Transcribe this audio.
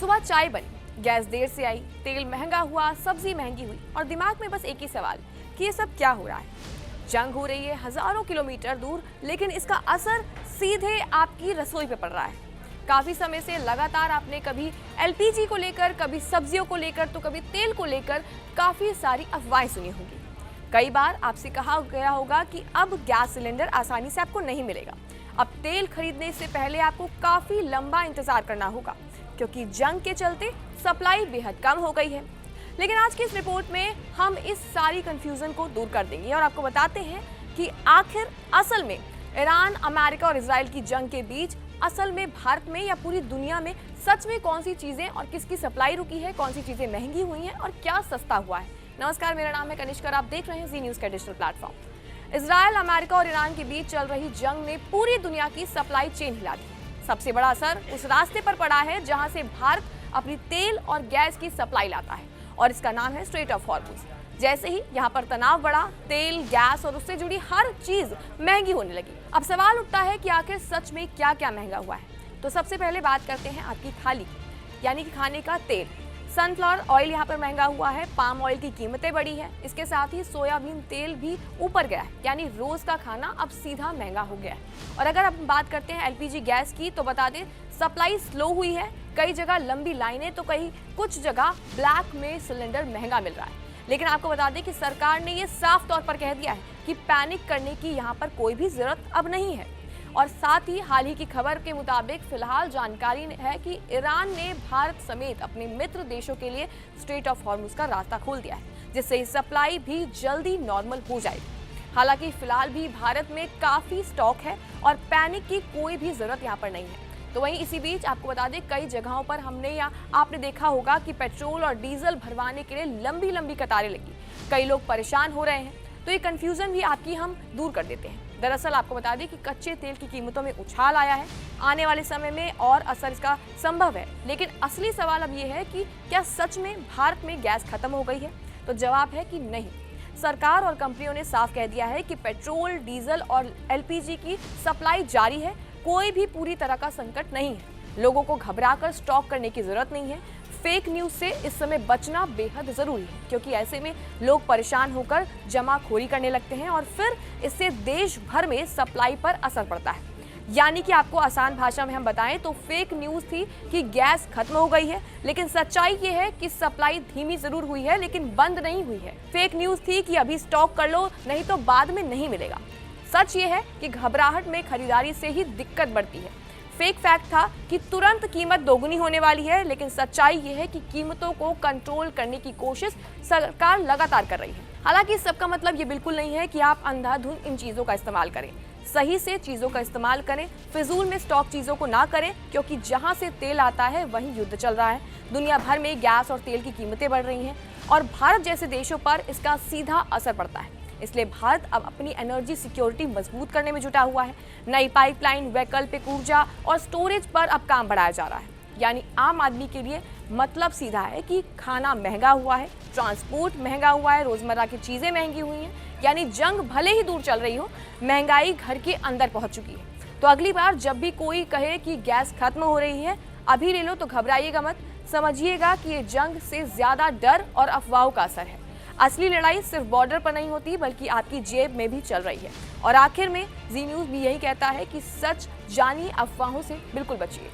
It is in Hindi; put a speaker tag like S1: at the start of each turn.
S1: सुबह चाय बनी, गैस देर से आई, तेल महंगा हुआ, सब्जी महंगी हुई और दिमाग में बस एक ही सवाल कि ये सब क्या हो रहा है। जंग हो रही है हजारों किलोमीटर दूर, लेकिन इसका असर सीधे आपकी रसोई पे पड़ रहा है। काफी समय से लगातार आपने कभी एलपीजी को लेकर, कभी सब्जियों को लेकर, तो कभी तेल को लेकर काफी सारी अफवाहें सुनी होंगी। कई बार आपसे कहा गया होगा कि अब गैस सिलेंडर आसानी से आपको नहीं मिलेगा। अब तेल खरीदने से पहले आपको काफी लंबा इंतजार करना होगा, क्योंकि जंग के चलते सप्लाई बेहद कम हो गई है। लेकिन आज की इस रिपोर्ट में हम इस सारी कंफ्यूजन को दूर कर देंगे और आपको बताते हैं कि आखिर असल में ईरान, अमेरिका और इजराइल की जंग के बीच असल में भारत में या पूरी दुनिया में सच में कौन सी चीजें और किसकी सप्लाई रुकी है, कौन सी चीजें महंगी हुई हैं और क्या सस्ता हुआ है। नमस्कार, मेरा नाम है कनिष्का और आप देख रहे हैं जी न्यूज का डिजिटल प्लेटफॉर्म। इजराइल, अमेरिका और ईरान के बीच चल रही जंग ने पूरी दुनिया की सप्लाई चेन हिला दी। सबसे बड़ा असर उस रास्ते पर पड़ा है जहां से भारत अपनी तेल और गैस की सप्लाई लाता है और इसका नाम है स्ट्रेट ऑफ हॉर्मुज। जैसे ही यहाँ पर तनाव बढ़ा, तेल, गैस और उससे जुड़ी हर चीज महंगी होने लगी। अब सवाल उठता है कि आखिर सच में क्या क्या महंगा हुआ है। तो सबसे पहले बात करते हैं आपकी थाली की, यानी कि खाने का तेल। सनफ्लावर ऑयल यहाँ पर महंगा हुआ है, पाम ऑयल की कीमतें बढ़ी है, इसके साथ ही सोयाबीन तेल भी ऊपर गया है, यानी रोज का खाना अब सीधा महंगा हो गया है। और अगर अब बात करते हैं एलपीजी गैस की, तो बता दें सप्लाई स्लो हुई है। कई जगह लंबी लाइनें, तो कहीं कुछ जगह ब्लैक में सिलेंडर महंगा मिल रहा है। लेकिन आपको बता दें कि सरकार ने ये साफ तौर पर कह दिया है कि पैनिक करने की यहाँ पर कोई भी जरूरत अब नहीं है। और साथ ही हाल ही की खबर के मुताबिक फिलहाल जानकारी है कि ईरान ने भारत समेत अपने मित्र देशों के लिए स्ट्रेट ऑफ हॉर्मुज का रास्ता खोल दिया है, जिससे सप्लाई भी जल्दी नॉर्मल हो जाएगी। हालांकि फिलहाल भी भारत में काफी स्टॉक है और पैनिक की कोई भी जरूरत यहाँ पर नहीं है। तो वहीं इसी बीच आपको बता दें कई जगहों पर हमने या आपने देखा होगा कि पेट्रोल और डीजल भरवाने के लिए लंबी लंबी कतारें लगी। कई लोग परेशान हो रहे हैं, तो ये कंफ्यूजन भी आपकी हम दूर कर देते हैं। दरअसल आपको बता दें कि कच्चे तेल की कीमतों में उछाल आया है। आने वाले समय में और असर इसका संभव है। लेकिन असली सवाल अब ये है कि क्या सच में भारत में गैस खत्म हो गई है? तो जवाब है कि नहीं। सरकार और कंपनियों ने साफ कह दिया है कि पेट्रोल, डीजल और एलपीजी की सप्लाई जारी है। कोई भी पूरी तरह का संकट नहीं है। लोगों को घबराकर स्टॉक करने की जरूरत नहीं है। फेक न्यूज से इस समय बचना बेहद जरूरी है, क्योंकि ऐसे में लोग परेशान होकर जमाखोरी करने लगते हैं और फिर इससे देश भर में सप्लाई पर असर पड़ता है। यानी कि आपको आसान भाषा में हम बताएं तो फेक न्यूज थी कि गैस खत्म हो गई है, लेकिन सच्चाई ये है कि सप्लाई धीमी जरूर हुई है, लेकिन बंद नहीं हुई है। फेक न्यूज थी कि अभी स्टॉक कर लो, नहीं तो बाद में नहीं मिलेगा। सच ये है कि घबराहट में खरीदारी से ही दिक्कत बढ़ती है। फेक फैक्ट था कि तुरंत कीमत दोगुनी होने वाली है, लेकिन सच्चाई ये है कि कीमतों को कंट्रोल करने की कोशिश सरकार लगातार कर रही है। हालांकि इस सबका मतलब ये बिल्कुल नहीं है कि आप अंधाधुंध इन चीजों का इस्तेमाल करें। सही से चीजों का इस्तेमाल करें, फिजूल में स्टॉक चीजों को ना करें, क्योंकि जहां से तेल आता है वहीं युद्ध चल रहा है। दुनिया भर में गैस और तेल की कीमतें बढ़ रही हैं और भारत जैसे देशों पर इसका सीधा असर पड़ता है। इसलिए भारत अब अपनी एनर्जी सिक्योरिटी मजबूत करने में जुटा हुआ है। नई पाइपलाइन, वैकल्पिक ऊर्जा और स्टोरेज पर अब काम बढ़ाया जा रहा है। यानी आम आदमी के लिए मतलब सीधा है कि खाना महंगा हुआ है, ट्रांसपोर्ट महंगा हुआ है, रोजमर्रा की चीजें महंगी हुई हैं। यानी जंग भले ही दूर चल रही हो, महंगाई घर के अंदर पहुंच चुकी है। तो अगली बार जब भी कोई कहे कि गैस खत्म हो रही है, अभी ले लो, तो घबराइएगा मत। समझिएगा कि ये जंग से ज्यादा डर और अफवाहों का असर है। असली लड़ाई सिर्फ बॉर्डर पर नहीं होती, बल्कि आपकी जेब में भी चल रही है। और आखिर में जी न्यूज भी यही कहता है कि सच जानिए, अफवाहों से बिल्कुल बचिए।